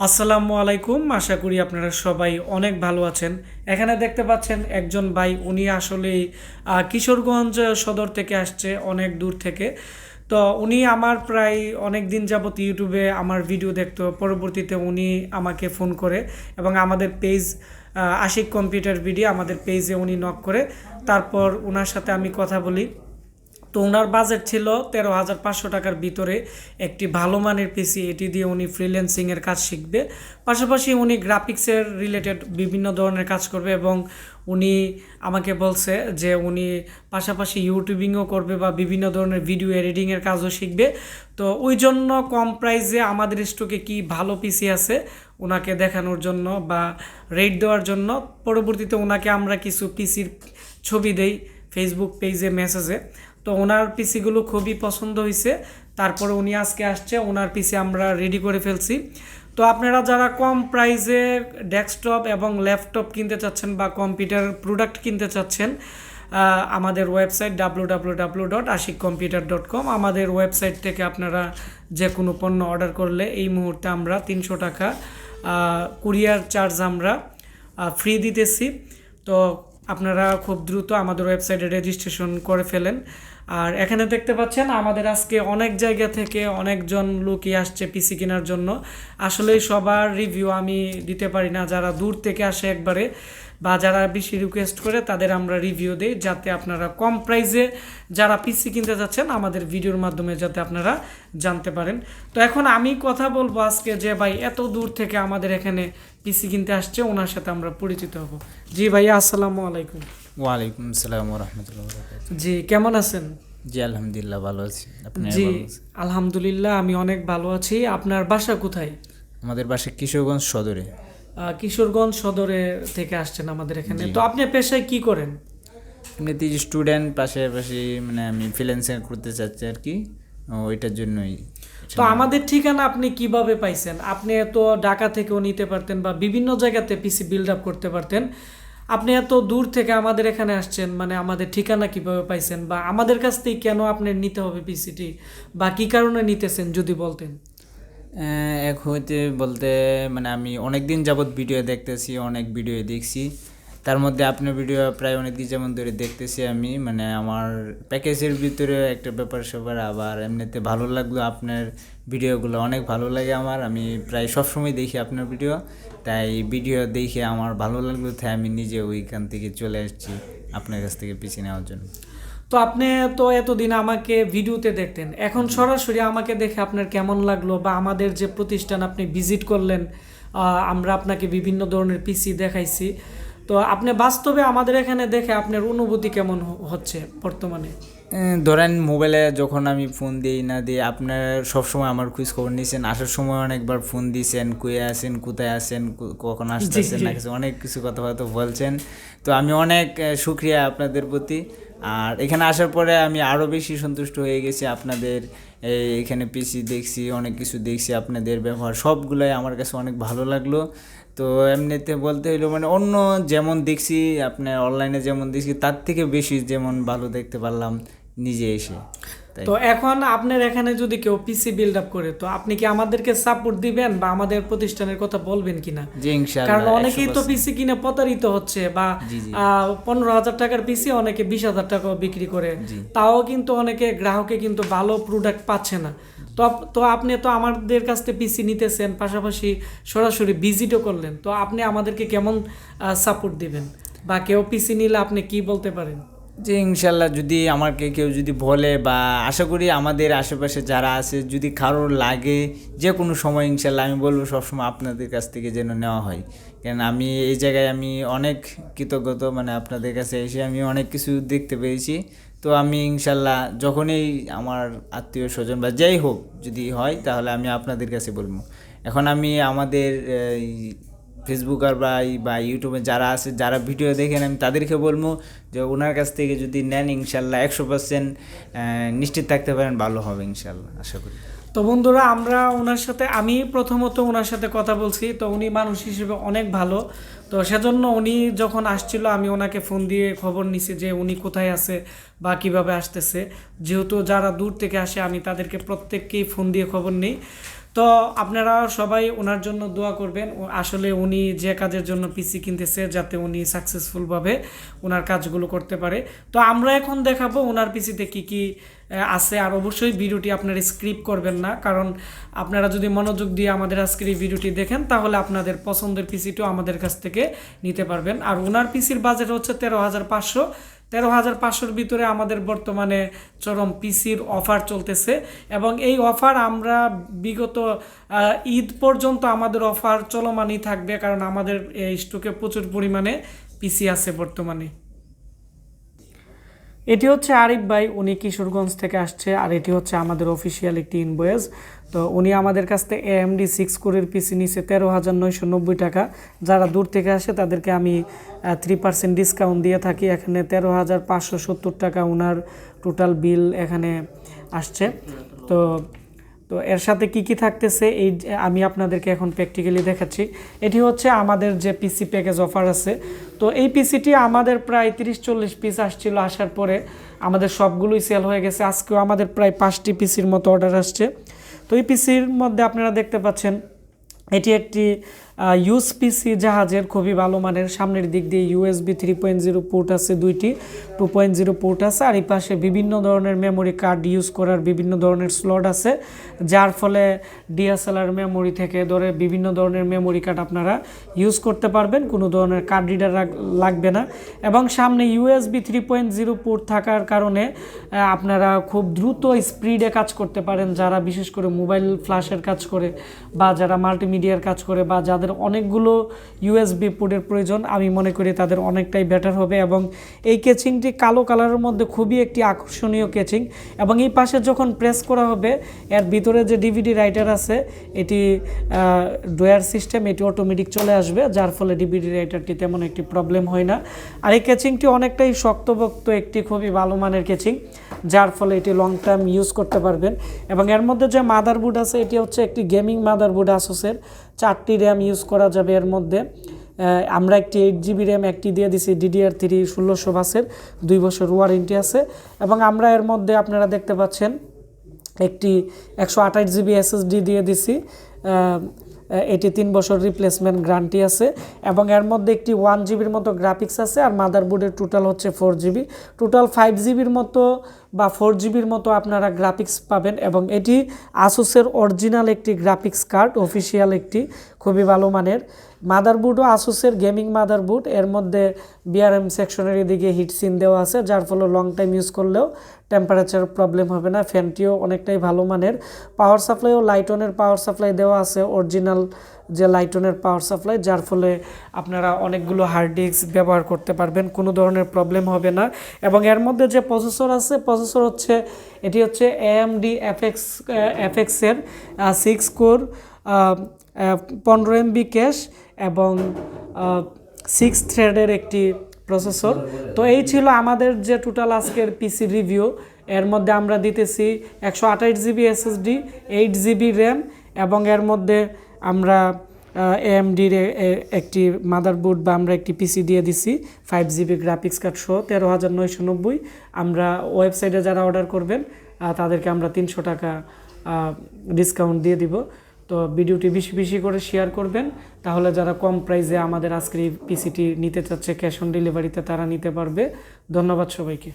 আসসালামু আলাইকুম। আশা করি আপনারা সবাই অনেক ভালো আছেন। এখানে দেখতে পাচ্ছেন একজন ভাই, উনি আসলে কিশোরগঞ্জ সদর থেকে আসছে, অনেক দূর থেকে। তো উনি আমার প্রায় অনেক দিন যাবত ইউটিউবে আমার ভিডিও দেখতো। পরবর্তীতে উনি আমাকে ফোন করে এবং আমাদের পেজ আশিক কম্পিউটার ভিডিও আমাদের পেজে উনি নক করে, তারপর ওনার সাথে আমি কথা বলি। তো ওনার বাজেট ছিল 13,500 টাকার ভিতরে একটি ভালো মানের পিসি। এটি দিয়ে উনি ফ্রিল্যান্সিংয়ের কাজ শিখবে, পাশাপাশি উনি গ্রাফিক্সের রিলেটেড বিভিন্ন ধরনের কাজ করবে এবং উনি আমাকে বলছে যে উনি পাশাপাশি ইউটিউবিংও করবে বা বিভিন্ন ধরনের ভিডিও এডিটিংয়ের কাজও শিখবে। তো ওই জন্য কম প্রাইসে আমাদের স্টকে কি ভালো পিসি আছে ওনাকে দেখানোর জন্য বা রেট দেওয়ার জন্য পরবর্তীতে ওনাকে আমরা কিছু পিসির ছবি দেই ফেসবুক পেজে, মেসেজে। তো ওনার পিসিগুলো খুবই পছন্দ হয়েছে, তারপরে উনি আজকে আসছে, ওনার পিসি আমরা রেডি করে ফেলছি। তো আপনারা যারা কম প্রাইসে ডেস্কটপ এবং ল্যাপটপ কিনতে চাচ্ছেন বা কম্পিউটার প্রোডাক্ট কিনতে চাচ্ছেন, আমাদের ওয়েবসাইট www.ashikcomputer.com, আমাদের ওয়েবসাইট থেকে আপনারা যে কোনো পণ্য অর্ডার করলে এই মুহূর্তে আমরা 300 টাকা কুরিয়ার চার্জ আমরা ফ্রি দিতেছি। তো আপনারা খুব দ্রুত আমাদের ওয়েবসাইটে রেজিস্ট্রেশন করে ফেলেন। আর এখানে দেখতে পাচ্ছেন আমাদের আজকে অনেক জায়গা থেকে অনেকজন লোকই আসছে পিসি কেনার জন্য। আসলে সবার রিভিউ আমি দিতে পারি না, যারা দূর থেকে আসে একবারে বা যারা বেশি রিকোয়েস্ট করে তাদের আমরা রিভিউ দিই, যাতে আপনারা কম প্রাইসে যারা পিসি কিনতে যাচ্ছেন আমাদের ভিডিওর মাধ্যমে যাতে আপনারা জানতে পারেন। তো এখন আমি কথা বলবো আজকে যে ভাই এত দূর থেকে আমাদের এখানে পিসি কিনতে আসছে, ওনার সাথে আমরা পরিচিত হব। জি ভাইয়া, আসসালামু আলাইকুম। ওয়ালাইকুম আসসালাম ওয়া রাহমাতুল্লাহি ওয়া বারাকাতুহু। জি, কেমন আছেন? জি আলহামদুলিল্লাহ ভালো আছি। আপনি জি ভালো আছেন? আলহামদুলিল্লাহ, আমি অনেক ভালো আছি। আপনার বাসা কোথায়? আমাদের বাসা কিশোরগঞ্জ সদরে। কিশোরগঞ্জ সদরে থেকে আসছেন আমাদের এখানে। তো আপনি পেশায় কি করেন? এমনিতে স্টুডেন্ট, পাশাপাশি মানে আমি ফ্রিল্যান্সিং করতে চাচ্ছি আর কি, ওইটার জন্যই। তো আমাদের ঠিকানা আপনি কিভাবে পাইছেন? আপনি তো ঢাকা থেকেও নিতে পারতেন বা বিভিন্ন জায়গাতে পিসি বিল্ড আপ করতে পারতেন। আপনি এত দূর থেকে আমাদের এখানে আসছেন, মানে আমাদের ঠিকানা কিভাবে পাইছেন বা আমাদের কাছ থেকে কেন আপনি নিতে হবে পিসিটি, বা কি কারণে নিতেছেন যদি বলতেন। এক হইতে বলতে মানে আমি অনেক দিন যাবৎ ভিডিও দেখতেছি, অনেক ভিডিও দেখছি। তার মধ্যে আপনার ভিডিও প্রায় অনেক দিন যেমন ধরে দেখতেছি আমি, মানে আমার প্যাকেজের ভিতরে একটা ব্যাপার স্যাপার, আবার এমনিতে ভালো লাগলো আপনার ভিডিওগুলো, অনেক ভালো লাগে আমার। আমি প্রায় সবসময় দেখি আপনার ভিডিও, তাই ভিডিও দেখে আমার ভালো লাগলো, তাই আমি নিজে ওইখান থেকে চলে আসছি আপনার কাছ থেকে পিসি নেওয়ার জন্য। তো আপনি তো এতদিন আমাকে ভিডিওতে দেখতেন, এখন সরাসরি আমাকে দেখে আপনার কেমন লাগলো, বা আমাদের যে প্রতিষ্ঠান আপনি ভিজিট করলেন, আমরা আপনাকে বিভিন্ন ধরনের পিসি দেখাইছি, তো আপনি বাস্তবে আমাদের এখানে দেখে আপনার অনুভূতি কেমন হচ্ছে বর্তমানে? ধরেন মোবাইলে যখন আমি ফোন দিই না দিই, আপনার সবসময় আমার খোঁজ খবর নিয়েছেন, আসার সময় অনেকবার ফোন দিয়েছেন, কই আছেন, কোথায় আছেন, কখন আসতেছেন না কিছু, অনেক কিছু কথাবার্তা বলছেন। তো আমি অনেক শুকরিয়া আপনাদের প্রতি। আর এখানে আসার পরে আমি আরও বেশি সন্তুষ্ট হয়ে গেছি। আপনাদের এখানে পিসি দেখছি, অনেক কিছু দেখছি, আপনাদের ব্যবহার সবগুলাই আমার কাছে অনেক ভালো লাগলো। তো এমনিতে বলতে হইলো মানে অন্য যেমন দেখছি আপনার অনলাইনে যেমন দেখছি, তার থেকে বেশি যেমন ভালো দেখতে পারলাম নিজে এসে। তো এখন আপনার এখানে যদি কেউ পিসি বিল্ড আপ করে, তো আপনি কি আমাদেরকে সাপোর্ট দিবেন বা আমাদের প্রতিষ্ঠানের কথা বলবেন কিনা? জি ইনশাআল্লাহ। কারণ অনেকেই তো পিসি কিনে প্রতারিত হচ্ছে, বা 15,000 টাকার পিসি অনেকে 20,000 টাকাও বিক্রি করে, তাও কিন্তু অনেকে গ্রাহকে কিন্তু ভালো প্রোডাক্ট পাচ্ছে না। তো আপনি তো আমাদের কাছ থেকে পিসি নিতেছেন, পাশাপাশি সরাসরি ভিজিটও করলেন, তো আপনি আমাদেরকে কেমন সাপোর্ট দিবেন, বা কেউ পিসি নিলে আপনি কি বলতে পারেন? যে ইনশাল্লাহ যদি আমাকে কেউ যদি বলে, বা আশা করি আমাদের আশেপাশে যারা আছে যদি কারোর লাগে যে কোনো সময়, ইনশাল্লাহ আমি বলবো সবসময় আপনাদের কাছ থেকে যেন নেওয়া হয়। কেন আমি এই জায়গায় আমি অনেক কৃতজ্ঞতা, মানে আপনাদের কাছে এসে আমি অনেক কিছু দেখতে পেয়েছি। তো আমি ইনশাল্লাহ যখনই আমার আত্মীয় স্বজন বা যাই হোক যদি হয়, তাহলে আমি আপনাদের কাছে বলবো। এখন আমি আমাদের ফেসবুকার বা ইউটিউবে যারা আছে, যারা ভিডিও দেখেন, আমি তাদেরকে বলবো যে ওনার কাছ থেকে যদি নেন ইনশাল্লাহ 100% নিশ্চিত থাকতে পারেন ভালো হবে ইনশাল্লাহ, আশা করি। তো বন্ধুরা, আমরা ওনার সাথে, আমি প্রথমত ওনার সাথে কথা বলছি, তো উনি মানুষ হিসেবে অনেক ভালো। তো সেজন্য উনি যখন আসছিল আমি ওনাকে ফোন দিয়ে খবর নিছি যে উনি কোথায় আছে বা কিভাবে আসতেছে, যেহেতু যারা দূর থেকে আসে আমি তাদেরকে প্রত্যেককেই ফোন দিয়ে খবর নিই। তো আপনারা সবাই ওনার জন্য দোয়া করবেন। আসলে উনি যে কাজের জন্য পিসি কিনতেছে যাতে উনি সাকসেসফুলভাবে ওনার কাজগুলো করতে পারে। তো আমরা এখন দেখাবো ওনার পিসিতে কি কি আছে। আর অবশ্যই ভিডিওটি আপনারা স্কিপ করবেন না, কারণ আপনারা যদি মনোযোগ দিয়ে আমাদের আজকের এই ভিডিওটি দেখেন তাহলে আপনাদের পছন্দের পিসিটিও আমাদের কাছ থেকে নিতে পারবেন। আর ওনার পিসির বাজেট হচ্ছে 13,500। 13,500-র ভিতরে আমাদের বর্তমানে চরম পিসির অফার চলতেছে, এবং এই অফার আমরা বিগত ঈদ পর্যন্ত আমাদের অফার চলমানই থাকবে, কারণ আমাদের এই স্টকে প্রচুর পরিমাণে পিসি আছে বর্তমানে। এটি হচ্ছে আরিফ ভাই, উনি কিশোরগঞ্জ থেকে আসছে, আর এটি হচ্ছে আমাদের অফিসিয়াল একটি ইনভয়েস। তো উনি আমাদের কাছ থেকে AMD 6 কোরের পিসি নিচ্ছে 13,990 টাকা। যারা দূর থেকে আসে তাদেরকে আমি 3% ডিসকাউন্ট দিয়ে থাকি। এখানে 13,570 টাকা ওনার টোটাল বিল এখানে আসছে। তো তো এর সাথে কি কি থাকতেছে এই আমি আপনাদেরকে এখন প্র্যাকটিক্যালি দেখাচ্ছি। এটি হচ্ছে আমাদের যে পিসি প্যাকেজ অফার আছে। তো এই পিসিটি আমাদের প্রায় 30-40 পিস আসছিল, আসার পরে আমাদের সবগুলোই সেল হয়ে গেছে। আজকেও আমাদের প্রায় 5টি পিসির মতো অর্ডার আসছে। তো এই পিসির মধ্যে আপনারা দেখতে পাচ্ছেন এটি একটি ইউজ পিসি জাহাজের, খুবই ভালো মানের। সামনের দিক দিয়ে USB 3.0 পোর্ট আছে, 2টি 2.0 পোর্ট আছে, আর এই পাশে বিভিন্ন ধরনের মেমোরি কার্ড ইউজ করার বিভিন্ন ধরনের স্লট আছে, যার ফলে DSLR মেমোরি থেকে ধরে বিভিন্ন ধরনের মেমোরি কার্ড আপনারা ইউজ করতে পারবেন, কোনো ধরনের কার্ড রিডার লাগবে না। এবং সামনে USB 3.0 পোর্ট থাকার কারণে আপনারা খুব দ্রুত স্পিডে কাজ করতে পারেন, যারা বিশেষ করে মোবাইল ফ্ল্যাশের কাজ করে বা যারা মাল্টিমিডিয়ার কাজ করে বা যাদের অনেকগুলো USB পোর্টের প্রয়োজন, আমি মনে করি তাদের অনেকটাই বেটার হবে। এবং এই কেচিংটি কালো কালারের মধ্যে খুবই একটি আকর্ষণীয় কেচিং, এবং এই পাশে যখন প্রেস করা হবে এর ভিতরে যে DVD রাইটার আছে এটি ড্রয়ার সিস্টেম, এটি অটোমেটিক চলে আসবে, যার ফলে DVD রাইটারটি তেমন একটি প্রবলেম হয় না। আর এই কেচিংটি অনেকটাই শক্তপোক্ত, একটি খুবই ভালো মানের কেচিং, যার ফলে এটি লং টার্ম ইউজ করতে পারবেন। এবং এর মধ্যে যে মাদারবোর্ড আছে এটি হচ্ছে একটি গেমিং মাদারবোর্ড আসুসের, 4টি র্যাম ইউজ করা যাবে এর মধ্যে। আমরা একটি 8GB র্যাম একটি দিয়ে দিছি DDR3 1600 বাসের, 2 বছর ওয়ারেন্টি আছে। এবং আমরা এর মধ্যে আপনারা দেখতে পাচ্ছেন একটি 128GB SSD দিয়ে দিছি, এটি 3 বছর রিপ্লেসমেন্ট গ্যারান্টি আছে। এবং এর মধ্যে একটি 1GBর মতো গ্রাফিক্স আছে, আর মাদারবোর্ডের টোটাল হচ্ছে 4GB, টোটাল 5GBর মতো বা 4GBর মতো আপনারা গ্রাফিক্স পাবেন। এবং এটি আসুসের অরিজিনাল একটি গ্রাফিক্স কার্ড, অফিসিয়াল একটি খুবই ভালো মানের মাদারবোর্ডও আসুসের গেমিং মাদারবোর্ড। এর মধ্যে BRM সেকশনের দিকে হিটসিন দেওয়া আছে, যার ফলে লং টাইম ইউজ করলেও টেম্পারেচার প্রবলেম হবে না। ফ্যানটিও অনেকটাই ভালো মানের। পাওয়ার সাপ্লাইও লাইটনের পাওয়ার সাপ্লাই দেওয়া আছে, অরিজিনাল যে লাইটনের পাওয়ার সাপ্লাই, যার ফলে আপনারা অনেকগুলো হার্ড ডিস্ক ব্যবহার করতে পারবেন, কোনো ধরনের প্রবলেম হবে না। এবং এর মধ্যে যে প্রসেসর আছে, প্রসেসর হচ্ছে এটি হচ্ছে AMD FX এর 6 Core 15mb ক্যাশ এবং 6 থ্রেডের একটি প্রসেসর। তো এই ছিল আমাদের যে টোটাল আজকের পিসি রিভিউ। এর মধ্যে আমরা দিতেছি 128GB SSD, 8GB র্যাম, এবং এর মধ্যে আমরা AMDর একটি মাদারবোর্ড বা আমরা একটি পিসি দিয়ে দিছি 5GB গ্রাফিক্স কার্ড সহ 13,990। আমরা ওয়েবসাইটে যারা অর্ডার করবেন তাদেরকে আমরা 300 টাকা ডিসকাউন্ট দিয়ে দিব। তো ভিডিওটি বেশি বেশি করে শেয়ার করবেন, তাহলে যারা কম প্রাইসে আমাদের আজকের এই পিসিটি নিতে চাচ্ছে ক্যাশ অন ডেলিভারিতে তারা নিতে পারবে। ধন্যবাদ সবাইকে।